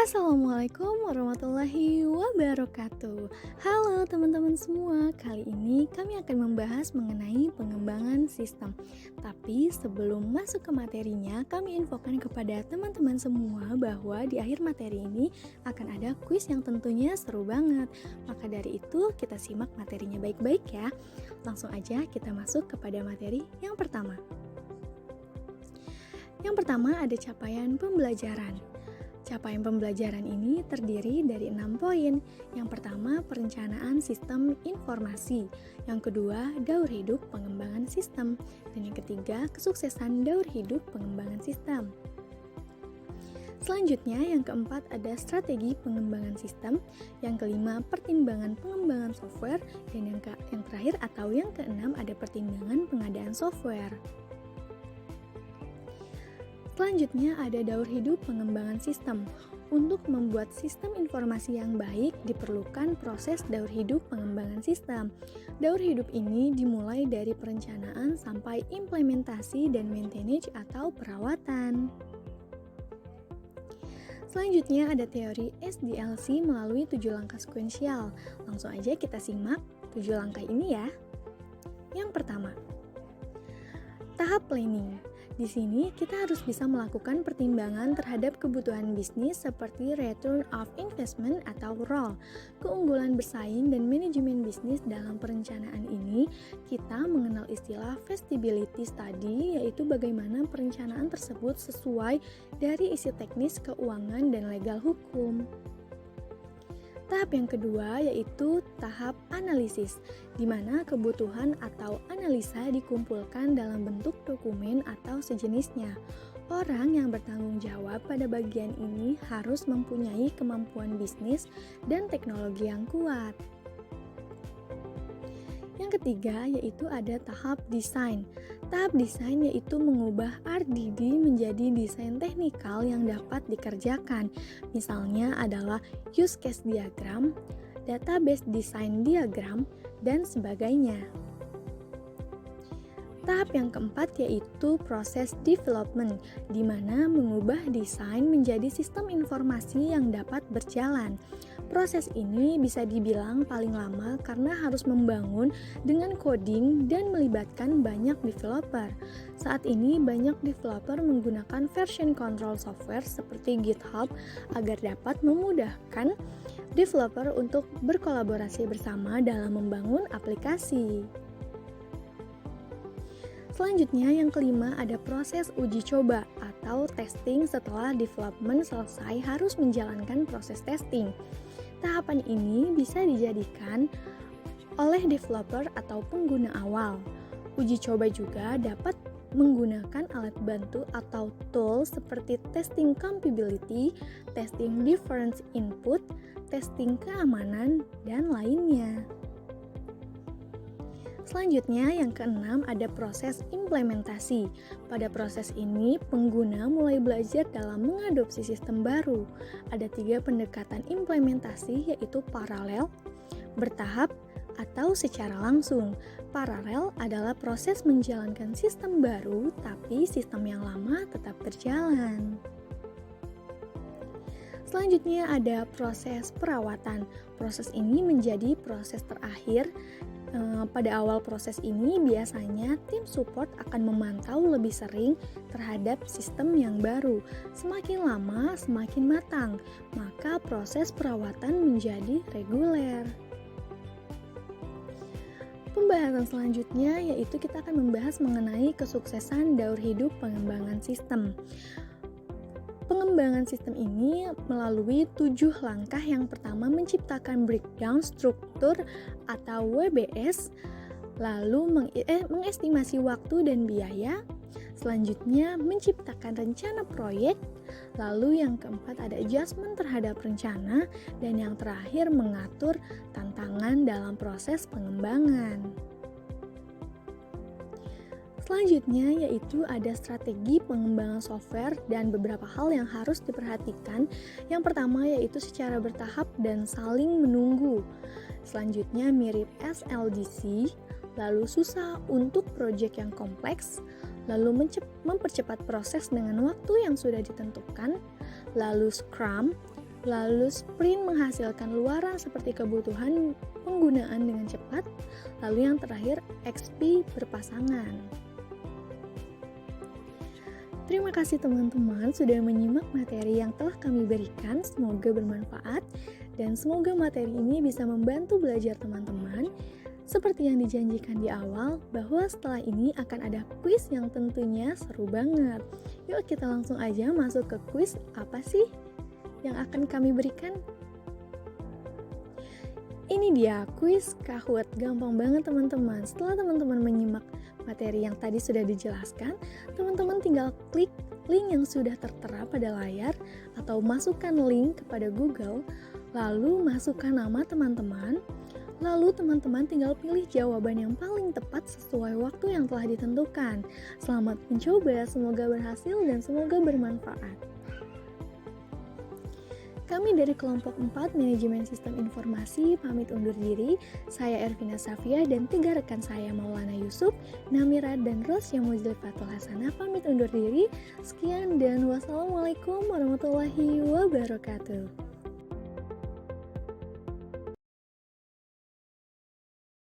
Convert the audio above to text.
Assalamualaikum warahmatullahi wabarakatuh. Halo teman-teman semua, kali ini kami akan membahas mengenai pengembangan sistem. Tapi sebelum masuk ke materinya, kami infokan kepada teman-teman semua bahwa di akhir materi ini akan ada kuis yang tentunya seru banget. Maka dari itu kita simak materinya baik-baik ya. Langsung aja kita masuk kepada materi yang pertama. Yang pertama ada capaian pembelajaran. Capaian pembelajaran ini terdiri dari 6 poin. Yang pertama, perencanaan sistem informasi. Yang kedua, daur hidup pengembangan sistem. Dan yang ketiga, kesuksesan daur hidup pengembangan sistem. Selanjutnya, yang keempat ada strategi pengembangan sistem. Yang kelima, pertimbangan pengembangan software. Dan yang terakhir atau yang keenam ada pertimbangan pengadaan software. Selanjutnya ada daur hidup pengembangan sistem. Untuk membuat sistem informasi yang baik diperlukan proses daur hidup pengembangan sistem. Daur hidup ini dimulai dari perencanaan sampai implementasi dan maintenance atau perawatan. Selanjutnya ada teori SDLC melalui 7 langkah sekuensial. Langsung aja kita simak 7 langkah ini ya. Yang pertama, tahap planning. Di sini kita harus bisa melakukan pertimbangan terhadap kebutuhan bisnis seperti return of investment atau ROI. Keunggulan bersaing dan manajemen bisnis dalam perencanaan ini kita mengenal istilah feasibility study, yaitu bagaimana perencanaan tersebut sesuai dari isi teknis keuangan dan legal hukum. Tahap yang kedua yaitu tahap analisis, di mana kebutuhan atau analisa dikumpulkan dalam bentuk dokumen atau sejenisnya. Orang yang bertanggung jawab pada bagian ini harus mempunyai kemampuan bisnis dan teknologi yang kuat. Yang ketiga yaitu ada tahap desain. Tahap desain yaitu mengubah RDD menjadi desain teknikal yang dapat dikerjakan. Misalnya adalah use case diagram, database design diagram, dan sebagainya. Tahap yang keempat yaitu proses development, di mana mengubah desain menjadi sistem informasi yang dapat berjalan. Proses ini bisa dibilang paling lama karena harus membangun dengan coding dan melibatkan banyak developer. Saat ini banyak developer menggunakan version control software seperti GitHub agar dapat memudahkan developer untuk berkolaborasi bersama dalam membangun aplikasi. Selanjutnya yang kelima ada proses uji coba atau testing. Setelah development selesai harus menjalankan proses testing. Tahapan ini bisa dijadikan oleh developer atau pengguna awal. Uji coba juga dapat menggunakan alat bantu atau tool seperti testing compatibility, testing difference input, testing keamanan, dan lainnya. Selanjutnya yang keenam ada proses implementasi. Pada proses ini pengguna mulai belajar dalam mengadopsi sistem baru. Ada 3 pendekatan implementasi yaitu paralel, bertahap, atau secara langsung. Paralel adalah proses menjalankan sistem baru tapi sistem yang lama tetap berjalan. Selanjutnya ada proses perawatan. Proses ini menjadi proses terakhir. Pada awal proses ini biasanya tim support akan memantau lebih sering terhadap sistem yang baru. Semakin lama semakin matang, maka proses perawatan menjadi reguler. Pembahasan selanjutnya yaitu kita akan membahas mengenai kesuksesan daur hidup pengembangan sistem. Pengembangan sistem ini melalui 7 langkah. Yang pertama menciptakan breakdown struktur atau WBS, lalu mengestimasi waktu dan biaya. Selanjutnya menciptakan rencana proyek, lalu yang keempat ada adjustment terhadap rencana, dan yang terakhir mengatur tantangan dalam proses pengembangan. Selanjutnya yaitu ada strategi pengembangan software dan beberapa hal yang harus diperhatikan. Yang pertama yaitu secara bertahap dan saling menunggu. Selanjutnya mirip SLDC, lalu susah untuk proyek yang kompleks, lalu mempercepat proses dengan waktu yang sudah ditentukan, lalu Scrum, lalu sprint menghasilkan luaran seperti kebutuhan penggunaan dengan cepat, lalu yang terakhir XP berpasangan. Terima kasih teman-teman sudah menyimak materi yang telah kami berikan, semoga bermanfaat dan semoga materi ini bisa membantu belajar teman-teman. Seperti yang dijanjikan di awal, bahwa setelah ini akan ada kuis yang tentunya seru banget. Yuk kita langsung aja masuk ke kuis apa sih yang akan kami berikan. Ini dia kuis Kahoot, gampang banget teman-teman. Setelah teman-teman menyimak materi yang tadi sudah dijelaskan, teman-teman tinggal klik link yang sudah tertera pada layar atau masukkan link kepada Google, lalu masukkan nama teman-teman, lalu teman-teman tinggal pilih jawaban yang paling tepat sesuai waktu yang telah ditentukan. Selamat mencoba, semoga berhasil dan semoga bermanfaat. Kami dari kelompok 4 Manajemen Sistem Informasi pamit undur diri. Saya Ervina Safia dan 3 rekan saya Maulana Yusuf, Namira dan Rosya Muzlifatul Hasanah pamit undur diri. Sekian dan wassalamualaikum warahmatullahi wabarakatuh.